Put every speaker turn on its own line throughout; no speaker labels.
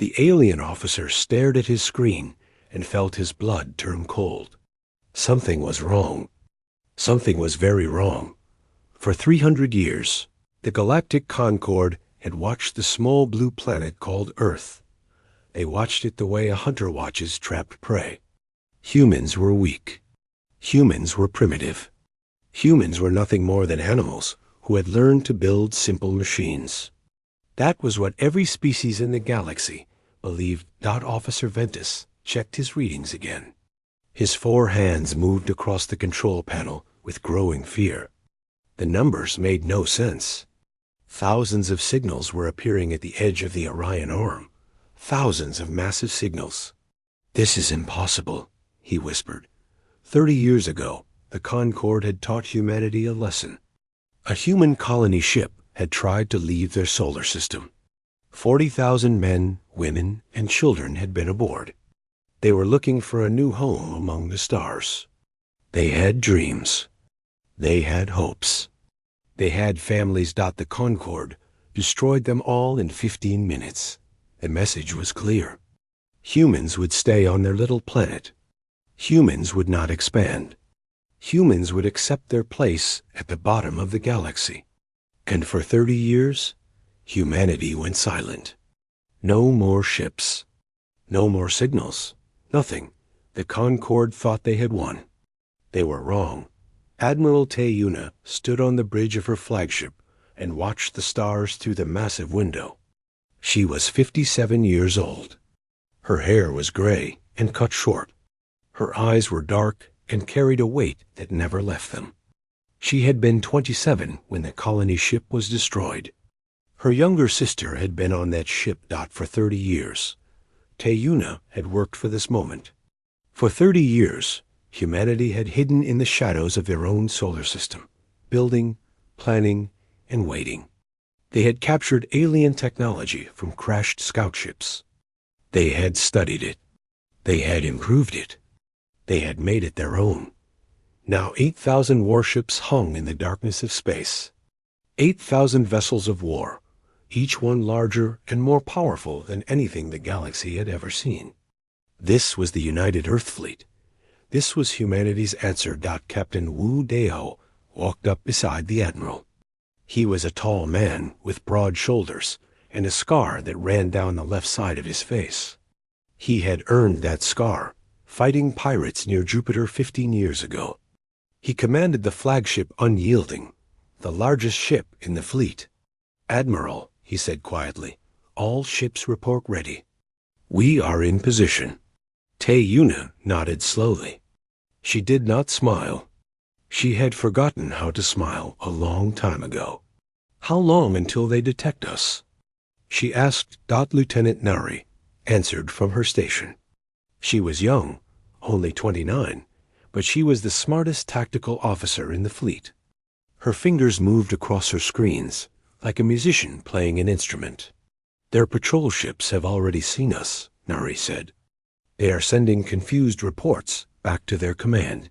The alien officer stared at his screen and felt his blood turn cold. Something was wrong. Something was very wrong. For 300 years, the Galactic Concorde had watched the small blue planet called Earth. They watched it the way a hunter watches trapped prey. Humans were weak. Humans were primitive. Humans were nothing more than animals who had learned to build simple machines. That was what every species in the galaxy believed. Officer Ventus checked his readings again. His 4 hands moved across the control panel with growing fear. The numbers made no sense. Thousands of signals were appearing at the edge of the Orion arm. Thousands of massive signals. "This is impossible," he whispered. 30 years ago, the Concorde had taught humanity a lesson. A human colony ship had tried to leave their solar system. 40,000 men, women, and children had been aboard. They were looking for a new home among the stars. They had dreams. They had hopes. They had families. The Concorde destroyed them all in 15 minutes. The message was clear. Humans would stay on their little planet. Humans would not expand. Humans would accept their place at the bottom of the galaxy. And for 30 years, humanity went silent. No more ships. No more signals. Nothing. The Concorde thought they had won. They were wrong. Admiral Tayuna stood on the bridge of her flagship and watched the stars through the massive window. She was 57 years old. Her hair was gray and cut short. Her eyes were dark and carried a weight that never left them. She had been 27 when the colony ship was destroyed. Her younger sister had been on that ship. For 30 years. Tayuna had worked for this moment. For 30 years, humanity had hidden in the shadows of their own solar system, building, planning, and waiting. They had captured alien technology from crashed scout ships. They had studied it. They had improved it. They had made it their own. Now 8,000 warships hung in the darkness of space. 8,000 vessels of war, each one larger and more powerful than anything the galaxy had ever seen. This was the United Earth Fleet. This was humanity's answer. Captain Wu Deo walked up beside the admiral. He was a tall man with broad shoulders and a scar that ran down the left side of his face. He had earned that scar, fighting pirates near Jupiter 15 years ago. He commanded the flagship Unyielding, the largest ship in the fleet. "Admiral," he said quietly, "all ships report ready. We are in position." Tayuna nodded slowly. She did not smile. She had forgotten how to smile a long time ago. "How long until they detect us?" she asked. Lieutenant Nari answered from her station. She was young, only 29, but she was the smartest tactical officer in the fleet. Her fingers moved across her screens like a musician playing an instrument. "Their patrol ships have already seen us," Nari said. "They are sending confused reports back to their command.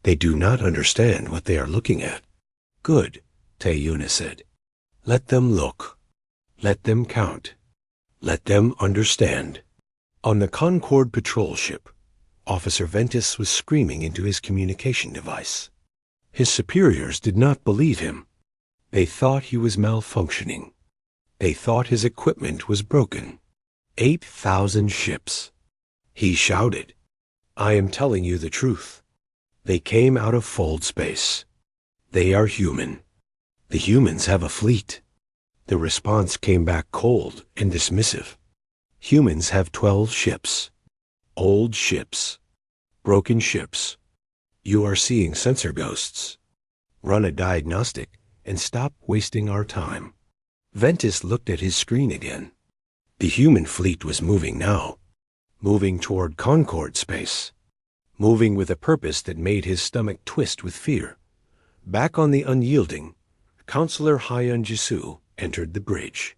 They do not understand what they are looking at." "Good," Tayuna said. "Let them look. Let them count. Let them understand." On the Concorde patrol ship, Officer Ventus was screaming into his communication device. His superiors did not believe him. They thought he was malfunctioning. They thought his equipment was broken. 8,000 ships. He shouted, "I am telling you the truth. They came out of fold space. They are human. The humans have a fleet." The response came back cold and dismissive. "Humans have 12 ships. Old ships. Broken ships. You are seeing sensor ghosts. Run a diagnostic and stop wasting our time." Ventus looked at his screen again. The human fleet was moving now. Moving toward Concorde space. Moving with a purpose that made his stomach twist with fear. Back on the Unyielding, Counselor Hyun Jisoo entered the bridge.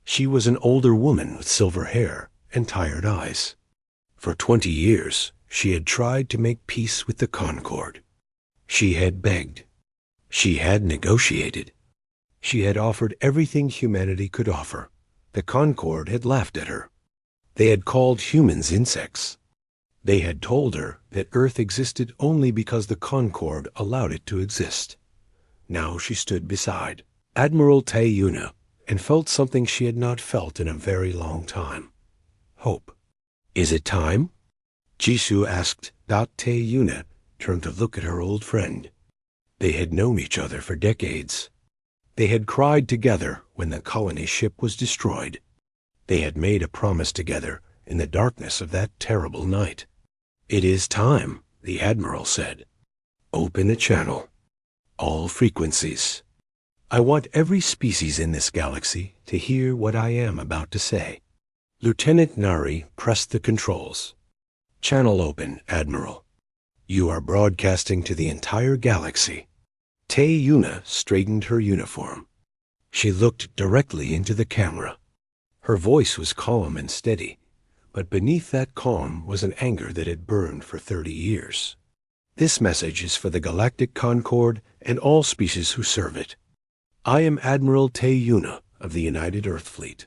She was an older woman with silver hair and tired eyes. For 20 years, she had tried to make peace with the Concorde. She had begged. She had negotiated. She had offered everything humanity could offer. The Concorde had laughed at her. They had called humans insects. They had told her that Earth existed only because the Concorde allowed it to exist. Now she stood beside Admiral Tae Yuna and felt something she had not felt in a very long time. Hope. Is it time? Jisoo asked. Tae Yuna turned to look at her old friend. They had known each other for decades. They had cried together when the colony ship was destroyed. They had made a promise together in the darkness of that terrible night. It is time, the Admiral said. Open a channel. All frequencies. I want every species in this galaxy to hear what I am about to say. Lieutenant Nari pressed the controls. Channel open, Admiral. You are broadcasting to the entire galaxy. Tae Yuna straightened her uniform. She looked directly into the camera. Her voice was calm and steady, but beneath that calm was an anger that had burned for 30 years. This message is for the Galactic Concorde and all species who serve it. I am Admiral Tae Yuna of the United Earth Fleet.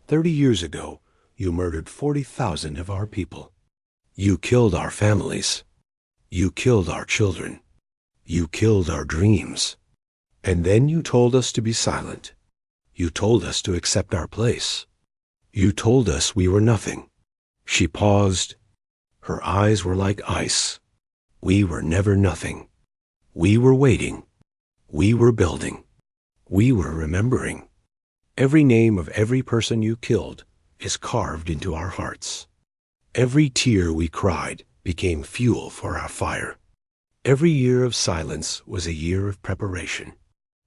30 years ago, you murdered 40,000 of our people. You killed our families. You killed our children. You killed our dreams. And then you told us to be silent. You told us to accept our place. You told us we were nothing. She paused. Her eyes were like ice. We were never nothing. We were waiting. We were building. We were remembering. Every name of every person you killed is carved into our hearts. Every tear we cried became fuel for our fire. Every year of silence was a year of preparation.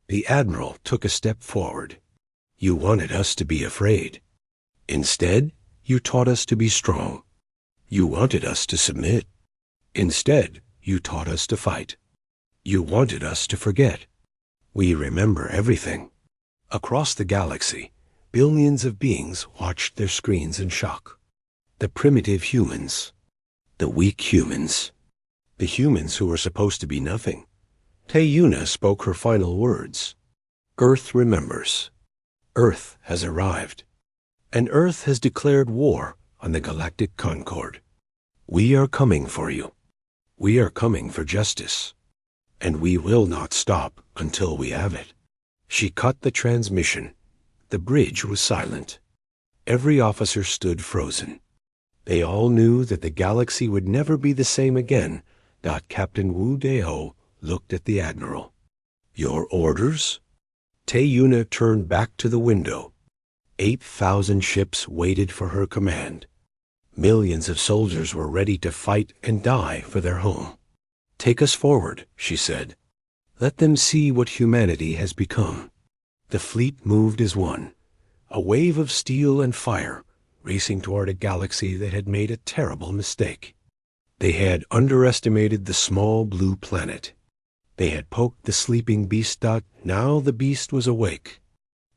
The Admiral took a step forward. You wanted us to be afraid. Instead, you taught us to be strong. You wanted us to submit. Instead, you taught us to fight. You wanted us to forget. We remember everything. Across the galaxy, billions of beings watched their screens in shock. The primitive humans. The weak humans. The humans who were supposed to be nothing. Tae Yuna spoke her final words. Earth remembers. Earth has arrived. And Earth has declared war on the Galactic Concorde. We are coming for you. We are coming for justice. And we will not stop until we have it. She cut the transmission. The bridge was silent. Every officer stood frozen. They all knew that the galaxy would never be the same again. Captain Wu Deo looked at the Admiral. Your orders? Tae Yuna turned back to the window. 8,000 ships waited for her command. Millions of soldiers were ready to fight and die for their home. Take us forward, she said. Let them see what humanity has become. The fleet moved as one, a wave of steel and fire, racing toward a galaxy that had made a terrible mistake. They had underestimated the small blue planet. They had poked the sleeping beast. Now the beast was awake,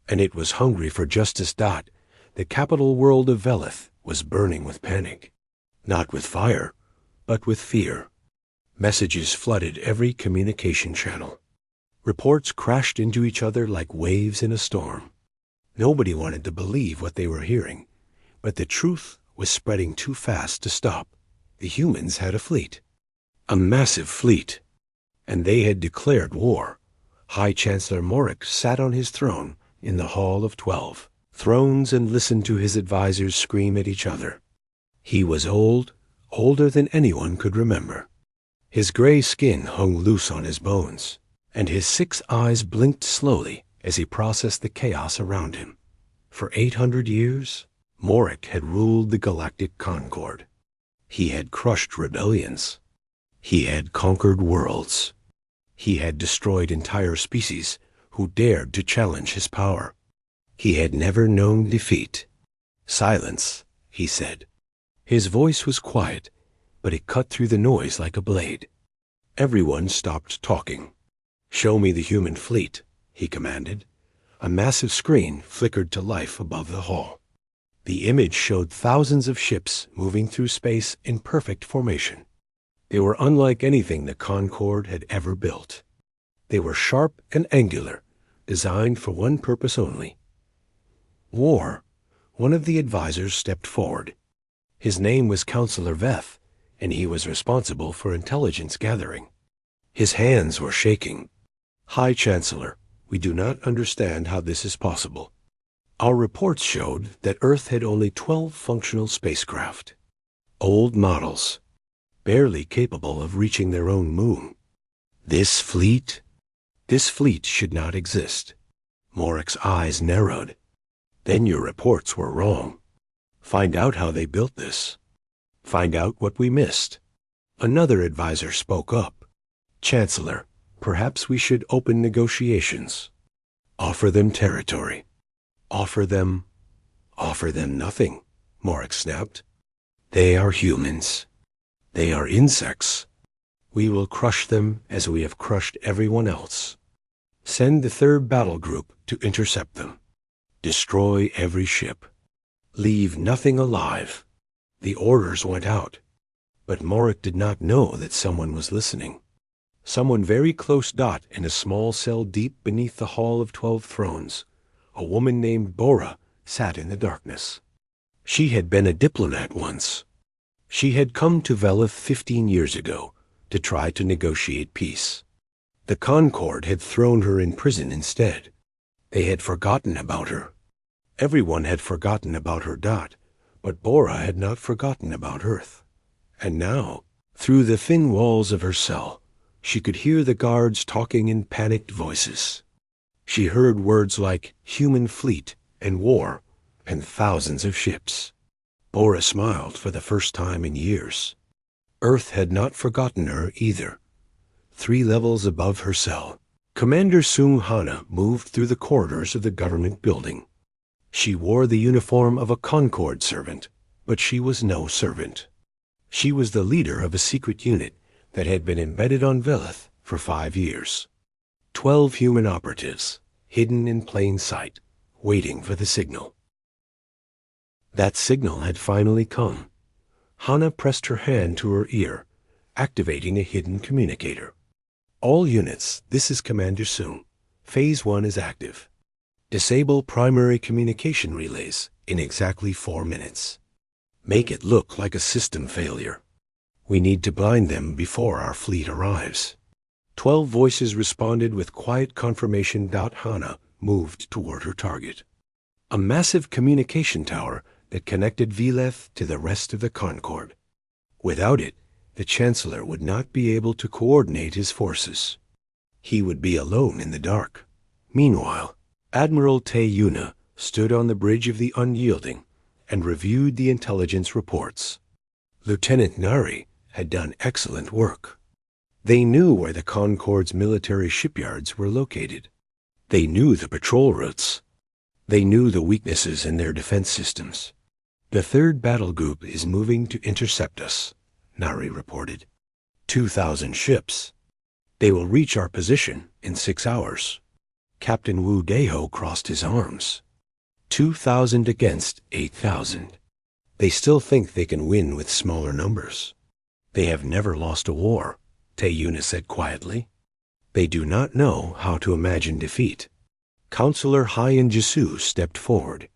and it was hungry for justice. The capital world of Velith was burning with panic, not with fire, but with fear. Messages flooded every communication channel. Reports crashed into each other like waves in a storm. Nobody wanted to believe what they were hearing, but the truth was spreading too fast to stop. The humans had a fleet, a massive fleet, and they had declared war. High Chancellor Morik sat on his throne in the Hall of 12 Thrones and listened to his advisors scream at each other. He was old, older than anyone could remember. His gray skin hung loose on his bones, and his 6 eyes blinked slowly as he processed the chaos around him. For 800 years, Morik had ruled the Galactic Concorde. He had crushed rebellions. He had conquered worlds. He had destroyed entire species who dared to challenge his power. He had never known defeat. Silence, he said. His voice was quiet, but it cut through the noise like a blade. Everyone stopped talking. Show me the human fleet, he commanded. A massive screen flickered to life above the hall. The image showed thousands of ships moving through space in perfect formation. They were unlike anything the Concorde had ever built. They were sharp and angular, designed for one purpose only. War. One of the advisors stepped forward. His name was Counselor Veth, and he was responsible for intelligence gathering. His hands were shaking. "High Chancellor, we do not understand how this is possible. Our reports showed that Earth had only 12 functional spacecraft. Old models, barely capable of reaching their own moon. This fleet should not exist." Morek's eyes narrowed. "Then your reports were wrong. Find out how they built this. Find out what we missed." Another advisor spoke up. "Chancellor, perhaps we should open negotiations. Offer them territory. Offer them nothing," Morek snapped. "They are humans. They are insects. We will crush them as we have crushed everyone else. Send the 3rd Battle Group to intercept them. Destroy every ship. Leave nothing alive." The orders went out, but Morek did not know that someone was listening. Someone very close dot in a small cell deep beneath the Hall of 12 Thrones. A woman named Bora sat in the darkness. She had been a diplomat once. She had come to Velith 15 years ago to try to negotiate peace. The Concord had thrown her in prison instead. They had forgotten about her. Everyone had forgotten about her dot, but Bora had not forgotten about Earth. And now, through the thin walls of her cell, she could hear the guards talking in panicked voices. She heard words like human fleet and war and thousands of ships. Bora smiled for the first time in years. Earth had not forgotten her either. 3 levels above her cell, Commander Sung Hana moved through the corridors of the government building. She wore the uniform of a Concord servant, but she was no servant. She was the leader of a secret unit that had been embedded on Velith for 5 years. 12 human operatives, hidden in plain sight, waiting for the signal. That signal had finally come. Hana pressed her hand to her ear, activating a hidden communicator. "All units, this is Commander Sung. Phase 1 is active. Disable primary communication relays in exactly 4 minutes. Make it look like a system failure. We need to blind them before our fleet arrives." 12 voices responded with quiet confirmation. Hana moved toward her target. A massive communication tower that connected Velith to the rest of the Concord. Without it, the Chancellor would not be able to coordinate his forces. He would be alone in the dark. Meanwhile, Admiral Te Yuna stood on the bridge of the Unyielding and reviewed the intelligence reports. Lieutenant Nari had done excellent work. They knew where the Concord's military shipyards were located. They knew the patrol routes. They knew the weaknesses in their defense systems. "The 3rd Battle Group is moving to intercept us," Nari reported. 2,000 ships. They will reach our position in 6 hours. Captain Wu Deho crossed his arms. 2,000 against 8,000. They still think they can win with smaller numbers. They have never lost a war, Te Yuna said quietly. They do not know how to imagine defeat. Counselor Hyen Jisu stepped forward.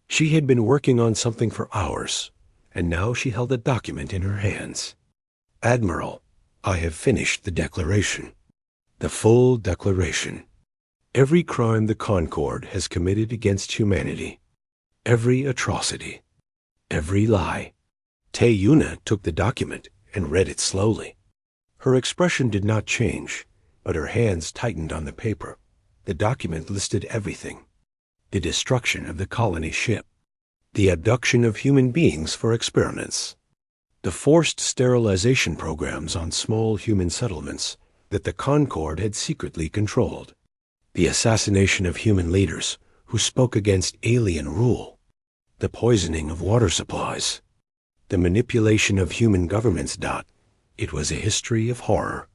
She had been working on something for hours, and now she held a document in her hands. "Admiral, I have finished the declaration. The full declaration. Every crime the Concord has committed against humanity. Every atrocity. Every lie." Te Yuna took the document and read it slowly. Her expression did not change, but her hands tightened on the paper. The document listed everything. The destruction of the colony ship. The abduction of human beings for experiments. The forced sterilization programs on small human settlements that the Concord had secretly controlled. The assassination of human leaders who spoke against alien rule. The poisoning of water supplies. The manipulation of human governments. It was a history of horror.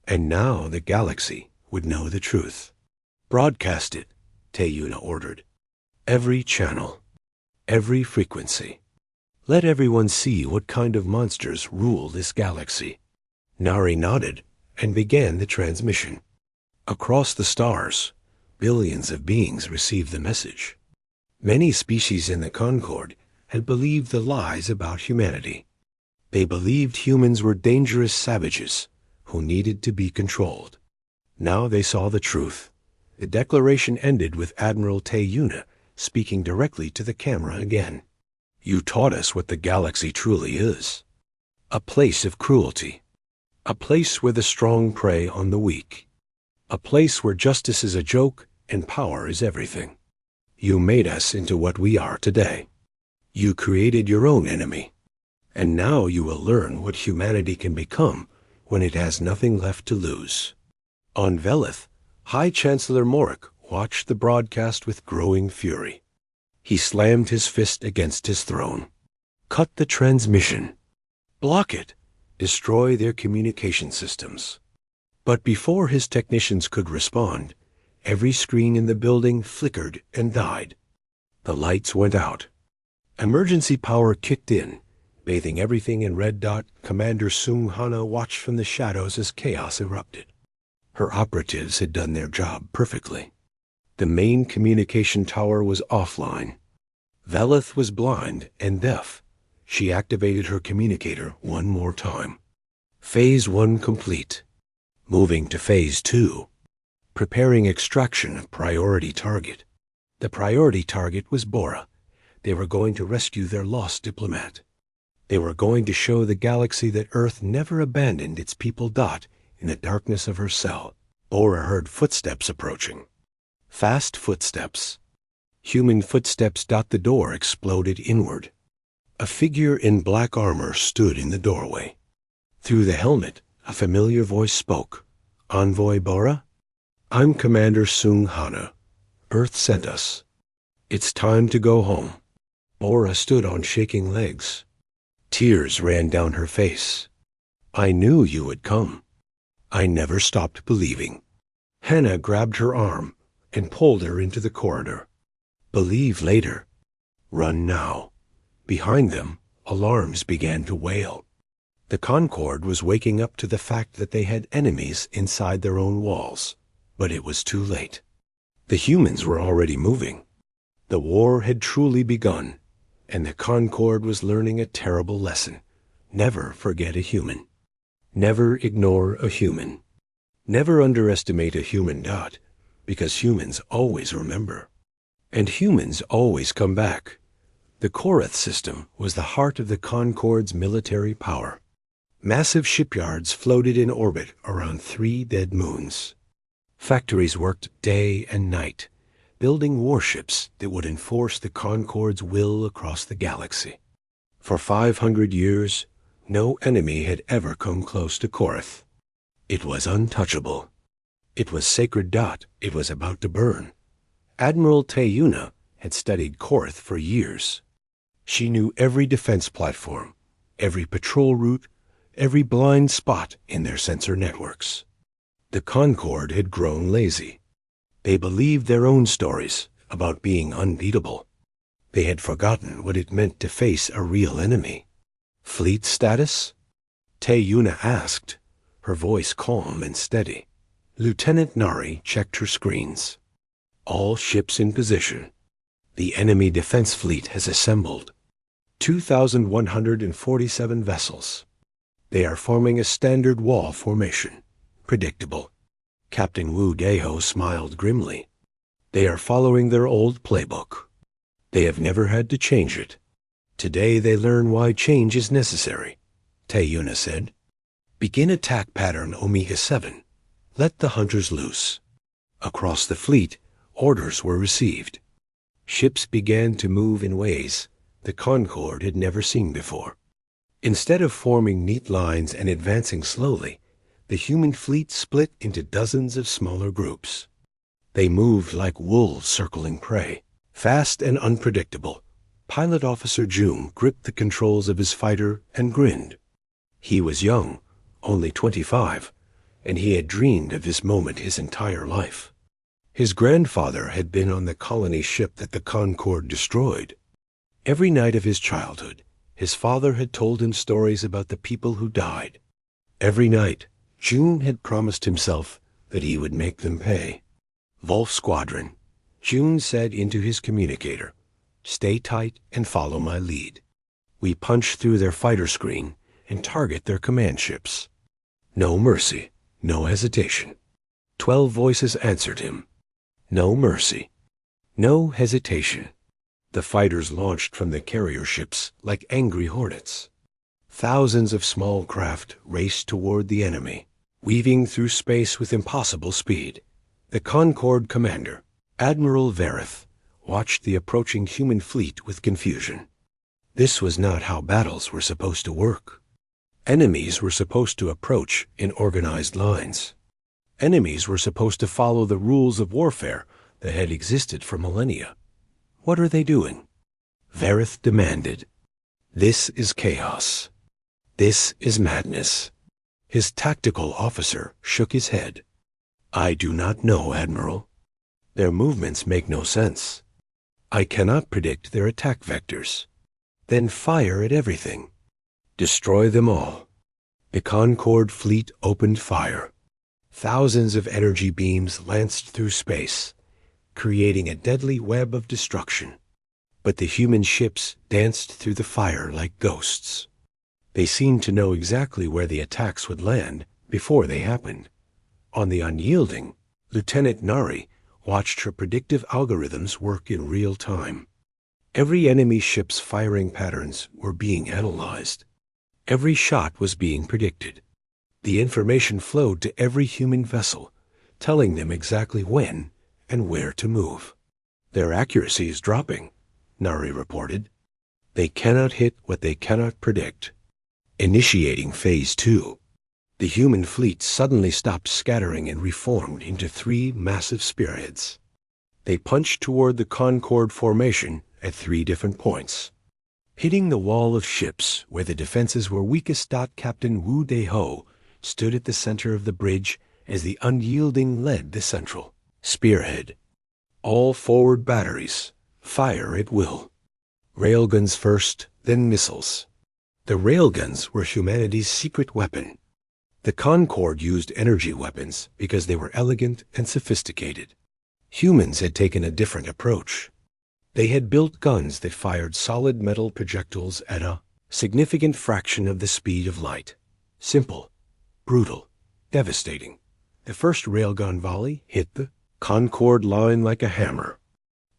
And now the galaxy would know the truth. "Broadcast it," Te Yuna ordered. "Every channel. Every frequency. Let everyone see what kind of monsters rule this galaxy." Nari nodded and began the transmission. Across the stars, billions of beings received the message. Many species in the Concord had believed the lies about humanity. They believed humans were dangerous savages who needed to be controlled. Now they saw the truth. The declaration ended with Admiral Teyuna speaking directly to the camera again. You taught us what the galaxy truly is. A place of cruelty. A place where the strong prey on the weak. A place where justice is a joke and power is everything. You made us into what we are today. You created your own enemy. And now you will learn what humanity can become when it has nothing left to lose. On Velith, High Chancellor Morik watched the broadcast with growing fury. He slammed his fist against his throne. Cut the transmission. Block it. Destroy their communication systems. But before his technicians could respond, every screen in the building flickered and died. The lights went out. Emergency power kicked in. Bathing everything in red dot, Commander Sung Hana watched from the shadows as chaos erupted. Her operatives had done their job perfectly. The main communication tower was offline. Velith was blind and deaf. She activated her communicator one more time. Phase 1 complete. Moving to Phase 2. Preparing extraction of priority target. The priority target was Bora. They were going to rescue their lost diplomat. They were going to show the galaxy that Earth never abandoned its people. In the darkness of her cell, Bora heard footsteps approaching. Fast footsteps. Human footsteps. The door exploded inward. A figure in black armor stood in the doorway. Through the helmet, a familiar voice spoke. Envoy Bora? I'm Commander Sung Hana. Earth sent us. It's time to go home. Bora stood on shaking legs. Tears ran down her face. I knew you would come. I never stopped believing. Hannah grabbed her arm and pulled her into the corridor. Believe later. Run now. Behind them, alarms began to wail. The Concord was waking up to the fact that they had enemies inside their own walls. But it was too late. The humans were already moving. The war had truly begun. And the Concord was learning a terrible lesson. Never forget a human. Never ignore a human. Never underestimate a human. Because humans always remember. And humans always come back. The Korath system was the heart of the Concord's military power. Massive shipyards floated in orbit around 3 dead moons. Factories worked day and night, building warships that would enforce the Concord's will across the galaxy. For 500 years, no enemy had ever come close to Korath. It was untouchable. It was sacred. It was about to burn. Admiral Teyuna had studied Korath for years. She knew every defense platform, every patrol route, every blind spot in their sensor networks. The Concord had grown lazy. They believed their own stories about being unbeatable. They had forgotten what it meant to face a real enemy. Fleet status? Teyuna asked, her voice calm and steady. Lieutenant Nari checked her screens. All ships in position. The enemy defense fleet has assembled. 2,147 vessels. They are forming a standard wall formation. Predictable. Captain Wu Geho smiled grimly. They are following their old playbook. They have never had to change it. Today they learn why change is necessary, Teyuna said. Begin attack pattern Omega 7. Let the hunters loose. Across the fleet, orders were received. Ships began to move in ways the Concord had never seen before. Instead of forming neat lines and advancing slowly, the human fleet split into dozens of smaller groups. They moved like wolves circling prey, fast and unpredictable. Pilot Officer June gripped the controls of his fighter and grinned. He was young, only 25, and he had dreamed of this moment his entire life. His grandfather had been on the colony ship that the Concord destroyed. Every night of his childhood, his father had told him stories about the people who died. Every night, June had promised himself that he would make them pay. Wolf Squadron, June said into his communicator. Stay tight and follow my lead. We punch through their fighter screen and target their command ships. No mercy, no hesitation. 12 voices answered him. No mercy, no hesitation. The fighters launched from the carrier ships like angry hornets. Thousands of small craft raced toward the enemy, weaving through space with impossible speed. The Concorde commander, Admiral Verith, watched the approaching human fleet with confusion. This was not how battles were supposed to work. Enemies were supposed to approach in organized lines. Enemies were supposed to follow the rules of warfare that had existed for millennia. What are they doing? Verith demanded. This is chaos. This is madness. His tactical officer shook his head. I do not know, Admiral. Their movements make no sense. I cannot predict their attack vectors. Then fire at everything. Destroy them all. The Concorde fleet opened fire. Thousands of energy beams lanced through space, creating a deadly web of destruction. But the human ships danced through the fire like ghosts. They seemed to know exactly where the attacks would land before they happened. On the Unyielding, Lieutenant Nari watched her predictive algorithms work in real time. Every enemy ship's firing patterns were being analyzed. Every shot was being predicted. The information flowed to every human vessel, telling them exactly when and where to move. Their accuracy is dropping, Nari reported. They cannot hit what they cannot predict. Initiating Phase 2. The human fleet suddenly stopped scattering and reformed into 3 massive spearheads. They punched toward the Concorde formation at 3 different points. Hitting the wall of ships where the defenses were weakest, Captain Wu De-ho stood at the center of the bridge as the Unyielding led the central spearhead. All forward batteries, fire at will. Railguns first, then missiles. The railguns were humanity's secret weapon. The Concorde used energy weapons because they were elegant and sophisticated. Humans had taken a different approach. They had built guns that fired solid metal projectiles at a significant fraction of the speed of light. Simple, brutal, devastating. The first railgun volley hit the Concorde line like a hammer.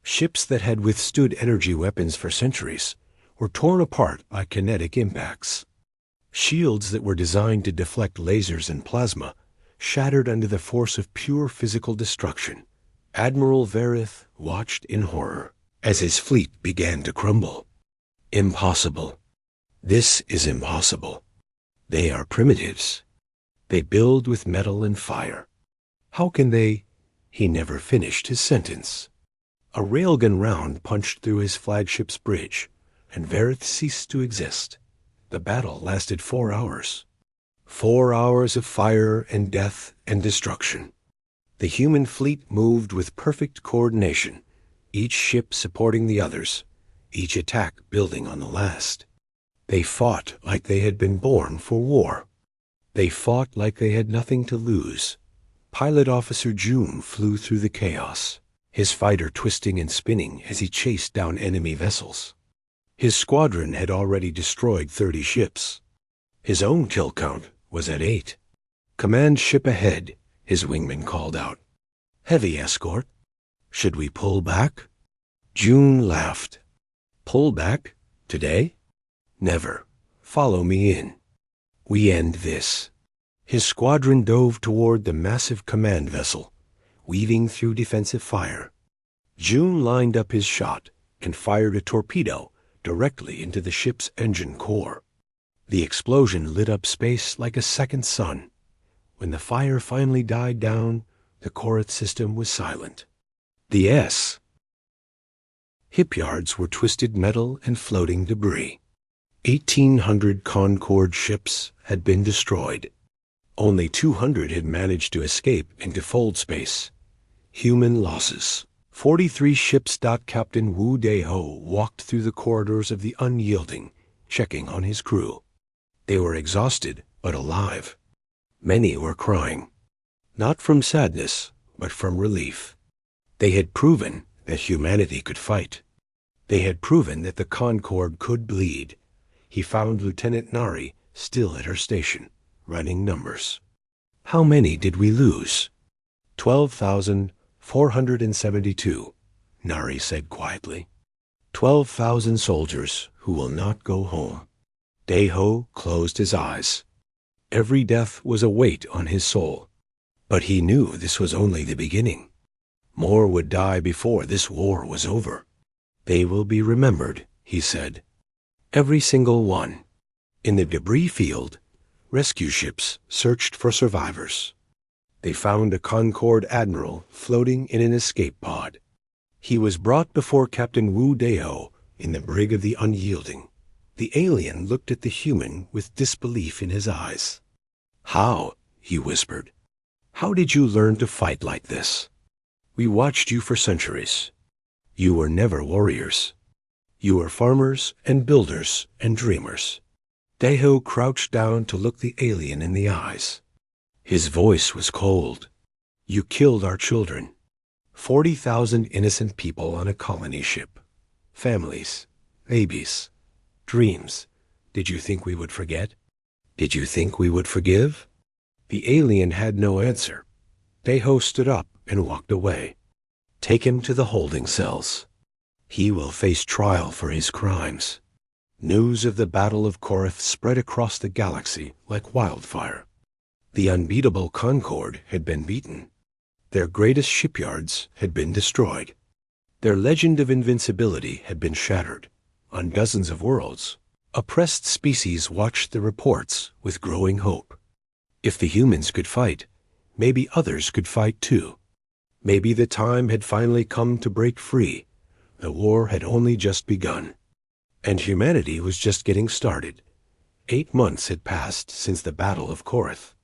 Ships that had withstood energy weapons for centuries were torn apart by kinetic impacts. Shields that were designed to deflect lasers and plasma shattered under the force of pure physical destruction. Admiral Verith watched in horror as his fleet began to crumble. Impossible. This is impossible. They are primitives. They build with metal and fire. How can they? He never finished his sentence. A railgun round punched through his flagship's bridge, and Verith ceased to exist. The battle lasted 4 hours. 4 hours of fire and death and destruction. The human fleet moved with perfect coordination, each ship supporting the others, each attack building on the last. They fought like they had been born for war. They fought like they had nothing to lose. Pilot Officer June flew through the chaos, his fighter twisting and spinning as he chased down enemy vessels. His squadron had already destroyed 30 ships. His own kill count was at 8. Command ship ahead, his wingman called out. Heavy escort. Should we pull back? June laughed. Pull back? Today? Never. Follow me in. We end this. His squadron dove toward the massive command vessel, weaving through defensive fire. June lined up his shot and fired a torpedo directly into the ship's engine core. The explosion lit up space like a second sun. When the fire finally died down, the Korith system was silent. The shipyards were twisted metal and floating debris. 1,800 Concorde ships had been destroyed. Only 200 had managed to escape into fold space. Human losses. 43 ships. Captain Wu De-ho walked through the corridors of the Unyielding, checking on his crew. They were exhausted, but alive. Many were crying. Not from sadness, but from relief. They had proven that humanity could fight. They had proven that the Concorde could bleed. He found Lieutenant Nari still at her station, running numbers. How many did we lose? 12,472, Nari said quietly. 12,000 soldiers who will not go home. Daiho closed his eyes. Every death was a weight on his soul. But he knew this was only the beginning. More would die before this war was over. They will be remembered, he said. Every single one. In the debris field, rescue ships searched for survivors. They found a Concorde admiral floating in an escape pod. He was brought before Captain Wu Daiho in the brig of the Unyielding. The alien looked at the human with disbelief in his eyes. "How?" he whispered. "How did you learn to fight like this? We watched you for centuries. You were never warriors. You were farmers and builders and dreamers." Daiho crouched down to look the alien in the eyes. His voice was cold. "You killed our children. 40,000 innocent people on a colony ship. Families, babies, dreams. Did you think we would forget? Did you think we would forgive?" The alien had no answer. Daiho stood up and walked away. "Take him to the holding cells. He will face trial for his crimes." News of the Battle of Korath spread across the galaxy like wildfire. The unbeatable Concorde had been beaten. Their greatest shipyards had been destroyed. Their legend of invincibility had been shattered. On dozens of worlds, oppressed species watched the reports with growing hope. If the humans could fight, maybe others could fight too. Maybe the time had finally come to break free. The war had only just begun. And humanity was just getting started. 8 months had passed since the Battle of Korath.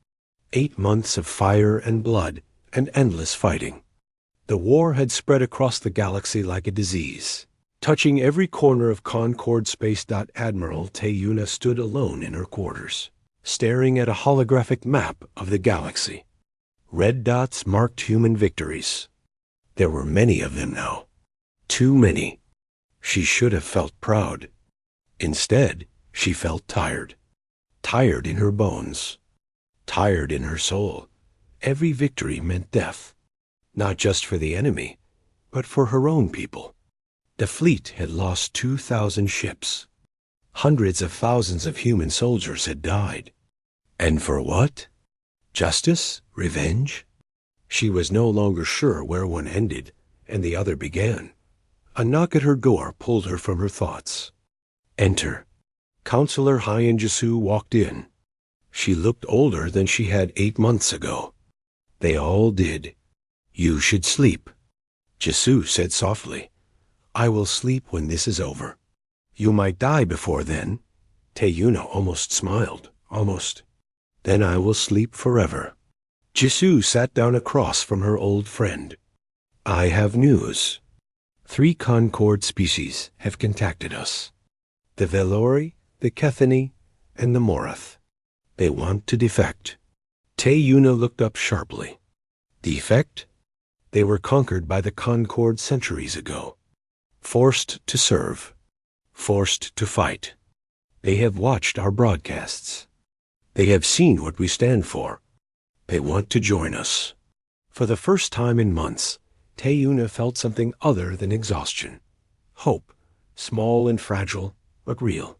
8 months of fire and blood and endless fighting. The war had spread across the galaxy like a disease. Touching every corner of Concorde space. Admiral Teyuna stood alone in her quarters, staring at a holographic map of the galaxy. Red dots marked human victories. There were many of them now. Too many. She should have felt proud. Instead, she felt tired. Tired in her bones. Tired in her soul. Every victory meant death. Not just for the enemy, but for her own people. The fleet had lost 2,000 ships. Hundreds of thousands of human soldiers had died. And for what? Justice? Revenge? She was no longer sure where one ended and the other began. A knock at her door pulled her from her thoughts. "Enter." Counselor Hyen Jisu walked in. She looked older than she had 8 months ago. They all did. "You should sleep," Jisu said softly. "I will sleep when this is over." "You might die before then." Teyuna almost smiled. Almost. "Then I will sleep forever." Jisu sat down across from her old friend. "I have news. 3 Concorde species have contacted us. The Velori, the Kethany, and the Morath. They want to defect." Teyuna looked up sharply. Defect? They were conquered by the Concorde centuries ago. Forced to serve. Forced to fight. They have watched our broadcasts. They have seen what we stand for. They want to join us. For the first time in months, Teyuna felt something other than exhaustion. Hope, small and fragile, but real.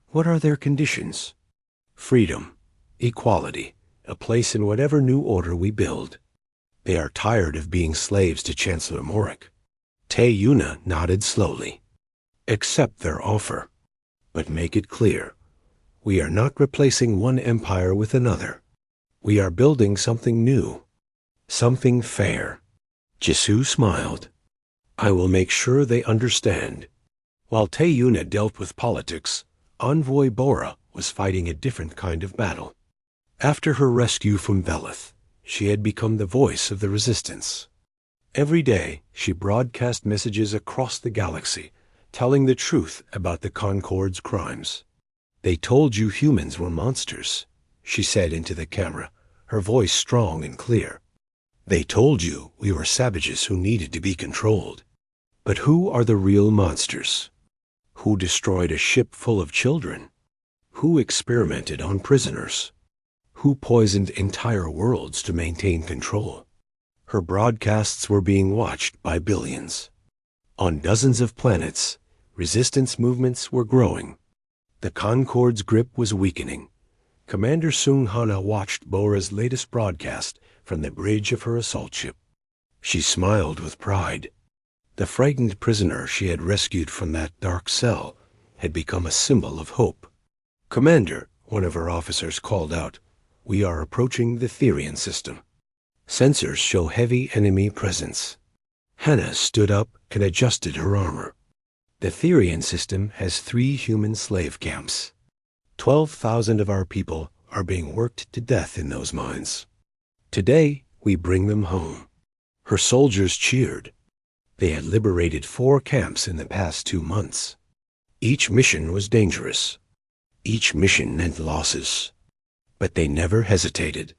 What are their conditions? Freedom, equality, a place in whatever new order we build. They are tired of being slaves to Chancellor Morik. Teyuna nodded slowly. Accept their offer. But make it clear, we are not replacing one empire with another. We are building something new. Something fair. Jisu smiled. I will make sure they understand. While Teyuna dealt with politics, Envoy Bora was fighting a different kind of battle. After her rescue from Velith, she had become the voice of the resistance. Every day, she broadcast messages across the galaxy, telling the truth about the Concorde's crimes. They told you humans were monsters, she said into the camera, her voice strong and clear. They told you we were savages who needed to be controlled. But who are the real monsters? Who destroyed a ship full of children? Who experimented on prisoners? Who poisoned entire worlds to maintain control? Her broadcasts were being watched by billions. On dozens of planets, resistance movements were growing. The Concorde's grip was weakening. Commander Sung Hana watched Bora's latest broadcast from the bridge of her assault ship. She smiled with pride. The frightened prisoner she had rescued from that dark cell had become a symbol of hope. "Commander," one of her officers called out, "we are approaching the Therian system. Sensors show heavy enemy presence." Hannah stood up and adjusted her armor. The Therian system has 3 human slave camps. 12,000 of our people are being worked to death in those mines. Today, we bring them home. Her soldiers cheered. They had liberated 4 camps in the past 2 months. Each mission was dangerous. Each mission meant losses. But they never hesitated.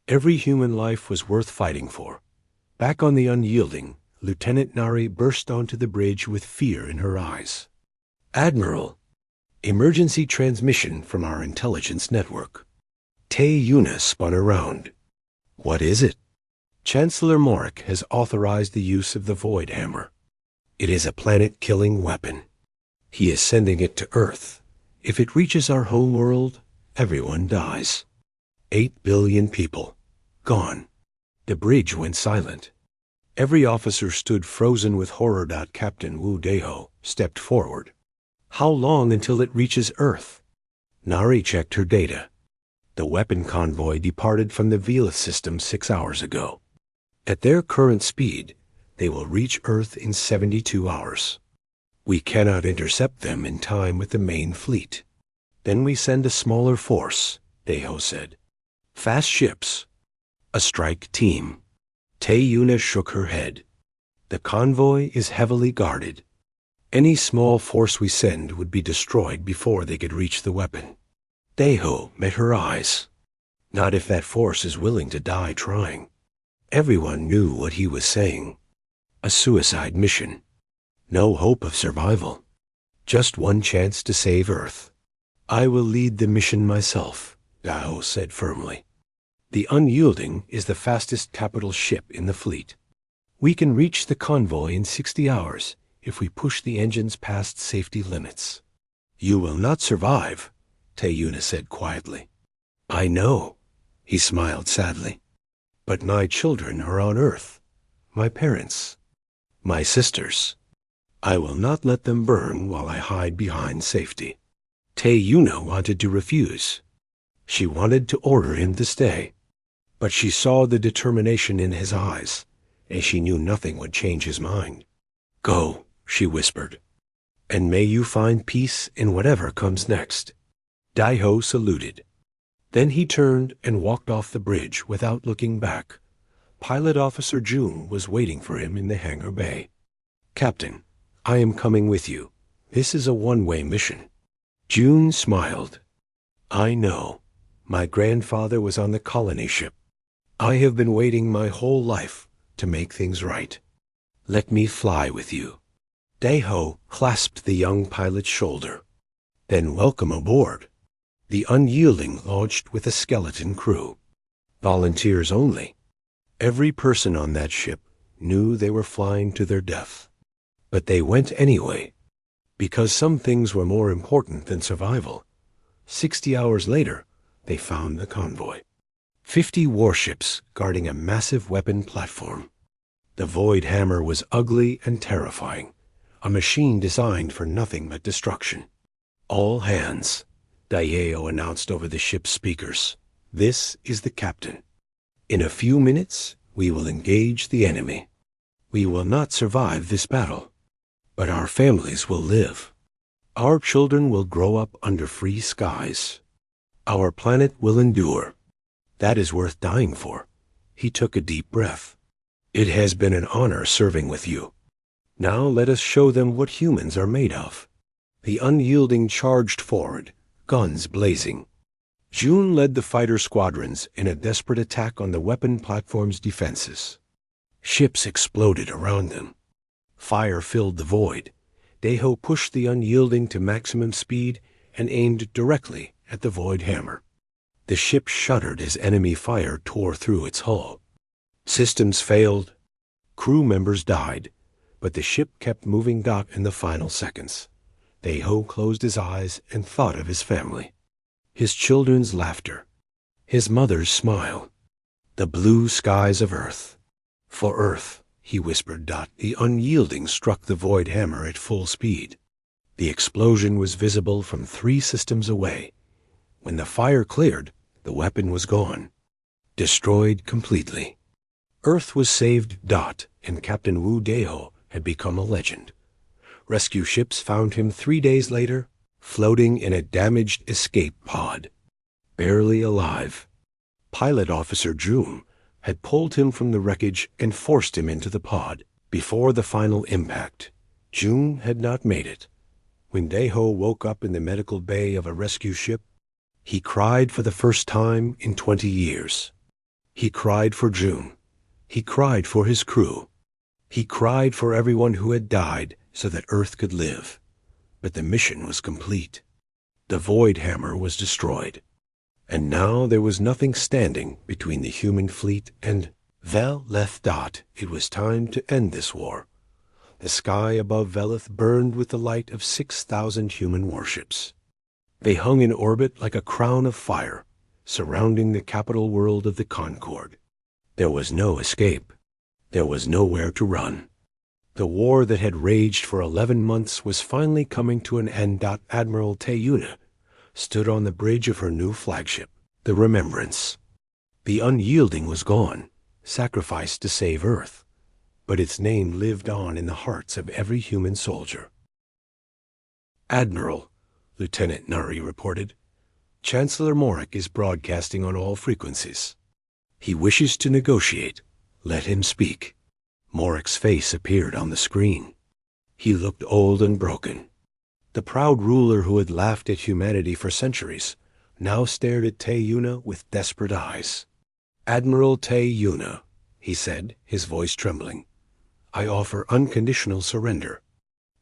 Every human life was worth fighting for. Back on the Unyielding, Lieutenant Nari burst onto the bridge with fear in her eyes. "Admiral, emergency transmission from our intelligence network." Tae Yuna spun around. "What is it?" "Chancellor Morik has authorized the use of the Void Hammer. It is a planet-killing weapon. He is sending it to Earth. If it reaches our home world, everyone dies. 8 billion people. Gone." The bridge went silent. Every officer stood frozen with horror. Captain Wu Deho stepped forward. "How long until it reaches Earth?" Nari checked her data. The weapon convoy departed from the Vela system 6 hours ago. At their current speed, they will reach Earth in 72 hours. We cannot intercept them in time with the main fleet. Then we send a smaller force, Deho said. "Fast ships. A strike team." Tae Yuna shook her head. "The convoy is heavily guarded. Any small force we send would be destroyed before they could reach the weapon." Deho met her eyes. "Not if that force is willing to die trying." Everyone knew what he was saying. A suicide mission. No hope of survival. Just one chance to save Earth. "I will lead the mission myself," Deho said firmly. "The Unyielding is the fastest capital ship in the fleet. We can reach the convoy in 60 hours if we push the engines past safety limits." "You will not survive," Tae Yuna said quietly. "I know," he smiled sadly. "But my children are on Earth. My parents. My sisters. I will not let them burn while I hide behind safety." Tae Yuna wanted to refuse. She wanted to order him to stay. But she saw the determination in his eyes, and she knew nothing would change his mind. "Go," she whispered, "and may you find peace in whatever comes next." Deho saluted. Then he turned and walked off the bridge without looking back. Pilot Officer June was waiting for him in the hangar bay. "Captain, I am coming with you. This is a one-way mission." June smiled. "I know. My grandfather was on the colony ship. I have been waiting my whole life to make things right. Let me fly with you." Deho clasped the young pilot's shoulder. "Then welcome aboard." The Unyielding launched with a skeleton crew. Volunteers only. Every person on that ship knew they were flying to their death. But they went anyway, because some things were more important than survival. 60 hours later, they found the convoy. 50 warships guarding a massive weapon platform. The Void Hammer was ugly and terrifying, a machine designed for nothing but destruction. "All hands," Daeo announced over the ship's speakers. "This is the captain. In a few minutes, we will engage the enemy. We will not survive this battle, but our families will live. Our children will grow up under free skies. Our planet will endure. That is worth dying for." He took a deep breath. "It has been an honor serving with you. Now let us show them what humans are made of." The Unyielding charged forward, guns blazing. June led the fighter squadrons in a desperate attack on the weapon platform's defenses. Ships exploded around them. Fire filled the void. Daiho pushed the unyielding to maximum speed and aimed directly at the void hammer. The ship shuddered as enemy fire tore through its hull. Systems failed. Crew members died, but the ship kept moving. In the final seconds, Daiho closed his eyes and thought of his family. His children's laughter. His mother's smile. The blue skies of Earth. For Earth, he whispered. The unyielding struck the void hammer at full speed. The explosion was visible from 3 systems away. When the fire cleared, the weapon was gone. Destroyed completely. Earth was saved. And Captain Wu Daiho had become a legend. Rescue ships found him 3 days later, floating in a damaged escape pod. Barely alive. Pilot Officer June had pulled him from the wreckage and forced him into the pod. Before the final impact, June had not made it. When Daiho woke up in the medical bay of a rescue ship, he cried for the first time in 20 years. He cried for June. He cried for his crew. He cried for everyone who had died so that Earth could live. But the mission was complete. The void hammer was destroyed. And now there was nothing standing between the human fleet and Veleth. It was time to end this war. The sky above Veleth burned with the light of 6,000 human warships. They hung in orbit like a crown of fire, surrounding the capital world of the Concord. There was no escape. There was nowhere to run. The war that had raged for 11 months was finally coming to an end. Admiral Taeyuna stood on the bridge of her new flagship, the Remembrance. The unyielding was gone, sacrificed to save Earth, but its name lived on in the hearts of every human soldier. Admiral, Lieutenant Nari reported, Chancellor Morik is broadcasting on all frequencies. He wishes to negotiate. Let him speak. Morik's face appeared on the screen. He looked old and broken. The proud ruler who had laughed at humanity for centuries now stared at Taeyuna with desperate eyes. Admiral Taeyuna, he said, his voice trembling, I offer unconditional surrender.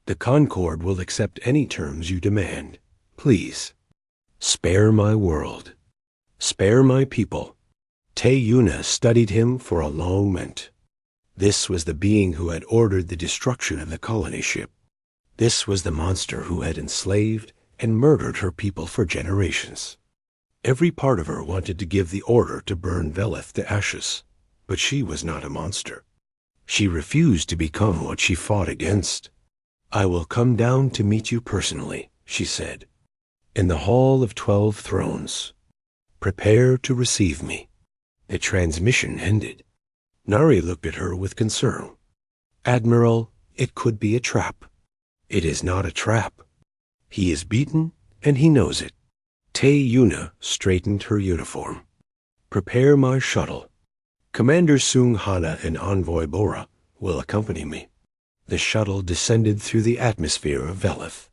The Concord will accept any terms you demand. Please, spare my world. Spare my people. Taeyuna studied him for a long moment. This was the being who had ordered the destruction of the colony ship. This was the monster who had enslaved and murdered her people for generations. Every part of her wanted to give the order to burn Veleth to ashes, but she was not a monster. She refused to become what she fought against. I will come down to meet you personally, she said, in the Hall of 12 Thrones. Prepare to receive me. The transmission ended. Nari looked at her with concern. Admiral, it could be a trap. It is not a trap. He is beaten, and he knows it. Taeyuna straightened her uniform. Prepare my shuttle. Commander Sung Hana and Envoy Bora will accompany me. The shuttle descended through the atmosphere of Veleth.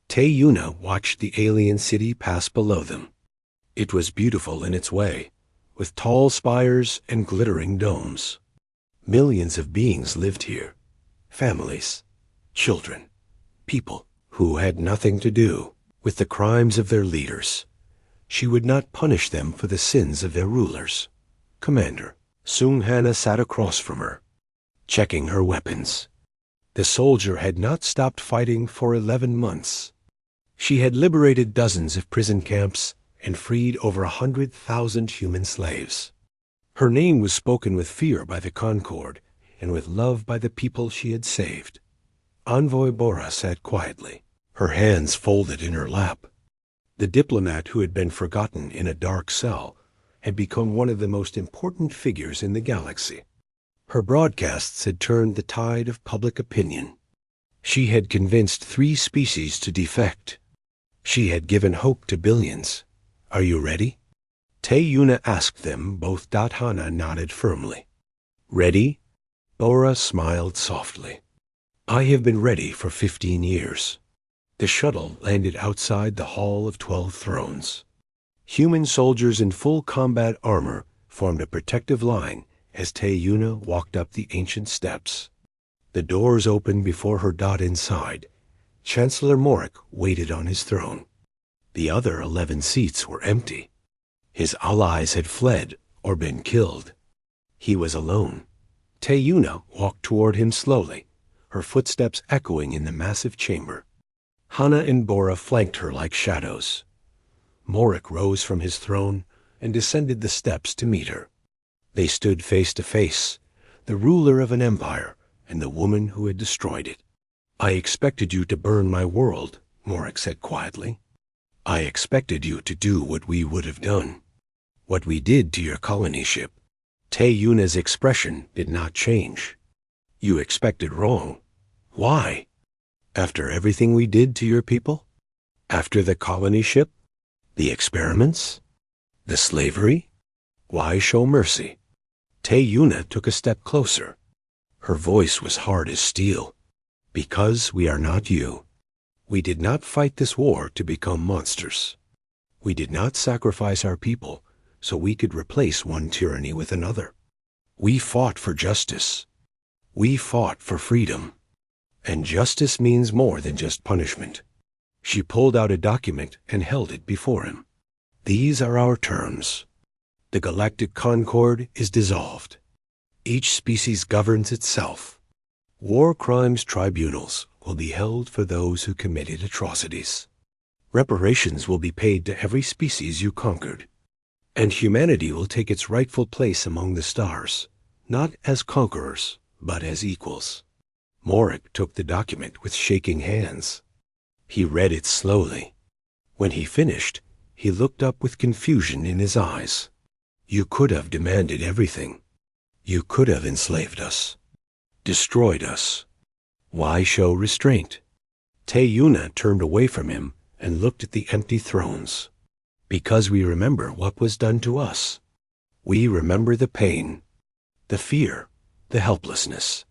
Taeyuna watched the alien city pass below them. It was beautiful in its way, with tall spires and glittering domes. Millions of beings lived here. Families, children, people who had nothing to do with the crimes of their leaders. She would not punish them for the sins of their rulers. Commander, Sung Hana sat across from her, checking her weapons. The soldier had not stopped fighting for 11 months. She had liberated dozens of prison camps and freed over 100,000 human slaves. Her name was spoken with fear by the Concord and with love by the people she had saved. Envoy Bora sat quietly, her hands folded in her lap. The diplomat who had been forgotten in a dark cell had become one of the most important figures in the galaxy. Her broadcasts had turned the tide of public opinion. She had convinced 3 species to defect. She had given hope to billions. Are you ready? Taeyuna asked them. Both. Hana nodded firmly. Ready? Bora smiled softly. I have been ready for 15 years. The shuttle landed outside the Hall of 12 Thrones. Human soldiers in full combat armor formed a protective line as Taeyuna walked up the ancient steps. The doors opened before her. Inside, Chancellor Morik waited on his throne. The other 11 seats were empty. His allies had fled or been killed. He was alone. Teyuna walked toward him slowly, her footsteps echoing in the massive chamber. Hana and Bora flanked her like shadows. Morik rose from his throne and descended the steps to meet her. They stood face to face, the ruler of an empire and the woman who had destroyed it. "I expected you to burn my world," Morik said quietly. "I expected you to do what we would have done. What we did to your colony ship." Teyuna's expression did not change. "You expected wrong. Why? After everything we did to your people? After the colony ship? The experiments? The slavery? Why show mercy?" Teyuna took a step closer. Her voice was hard as steel. "Because we are not you. We did not fight this war to become monsters. We did not sacrifice our people so we could replace one tyranny with another. We fought for justice. We fought for freedom. And justice means more than just punishment." She pulled out a document and held it before him. "These are our terms. The Galactic Concord is dissolved. Each species governs itself. War crimes tribunals will be held for those who committed atrocities. Reparations will be paid to every species you conquered. And humanity will take its rightful place among the stars, not as conquerors, but as equals." Morik took the document with shaking hands. He read it slowly. When he finished, he looked up with confusion in his eyes. "You could have demanded everything. You could have enslaved us, destroyed us. Why show restraint?" Teyuna turned away from him and looked at the empty thrones. "Because we remember what was done to us. We remember the pain, the fear, the helplessness.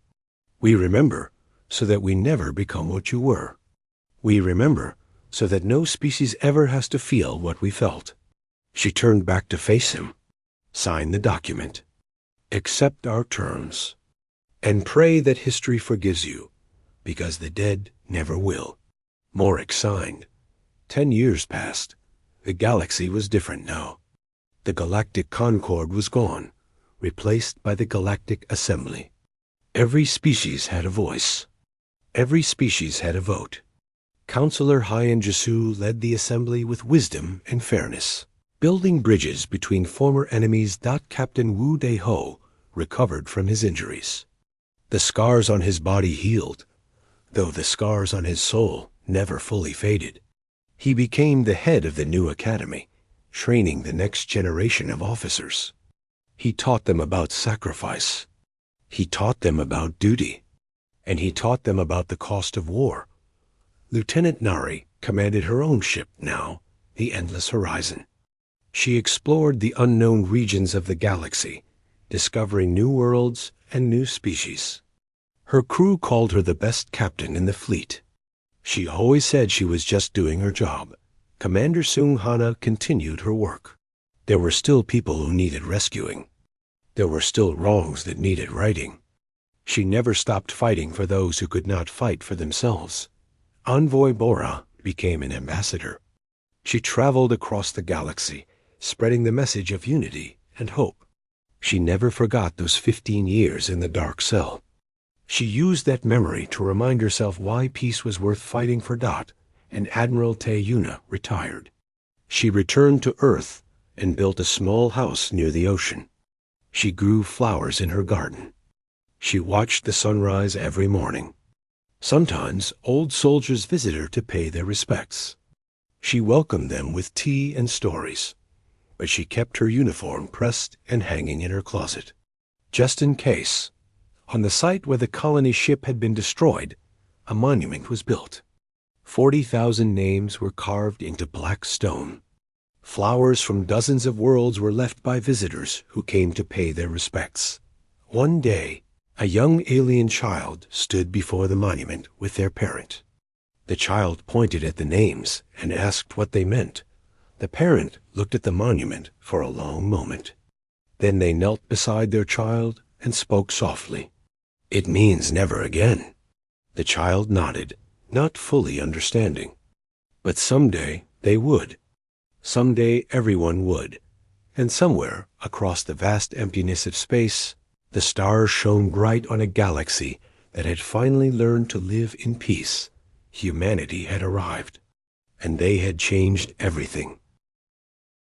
We remember so that we never become what you were. We remember so that no species ever has to feel what we felt." She turned back to face him. "Sign the document. Accept our terms. And pray that history forgives you, because the dead never will." Morik signed. 10 years passed. The galaxy was different now. The Galactic Concord was gone, replaced by the Galactic Assembly. Every species had a voice. Every species had a vote. Counselor Hyan Jasu led the assembly with wisdom and fairness, building bridges between former enemies. Captain Wu De-ho recovered from his injuries. The scars on his body healed, though the scars on his soul never fully faded. He became the head of the new academy, training the next generation of officers. He taught them about sacrifice. He taught them about duty. And he taught them about the cost of war. Lieutenant Nari commanded her own ship now, the Endless Horizon. She explored the unknown regions of the galaxy, discovering new worlds and new species. Her crew called her the best captain in the fleet. She always said she was just doing her job. Commander Sung Hana continued her work. There were still people who needed rescuing. There were still wrongs that needed righting. She never stopped fighting for those who could not fight for themselves. Envoy Bora became an ambassador. She traveled across the galaxy, spreading the message of unity and hope. She never forgot those 15 years in the dark cell. She used that memory to remind herself why peace was worth fighting for. And Admiral Teyuna retired. She returned to Earth and built a small house near the ocean. She grew flowers in her garden. She watched the sunrise every morning. Sometimes old soldiers visited her to pay their respects. She welcomed them with tea and stories, but she kept her uniform pressed and hanging in her closet, just in case. On the site where the colony ship had been destroyed, a monument was built. 40,000 names were carved into black stone. Flowers from dozens of worlds were left by visitors who came to pay their respects. One day, a young alien child stood before the monument with their parent. The child pointed at the names and asked what they meant. The parent looked at the monument for a long moment. Then they knelt beside their child and spoke softly. It means never again. The child nodded, not fully understanding. But someday they would. Someday everyone would. And somewhere across the vast emptiness of space, the stars shone bright on a galaxy that had finally learned to live in peace. Humanity had arrived, and they had changed everything.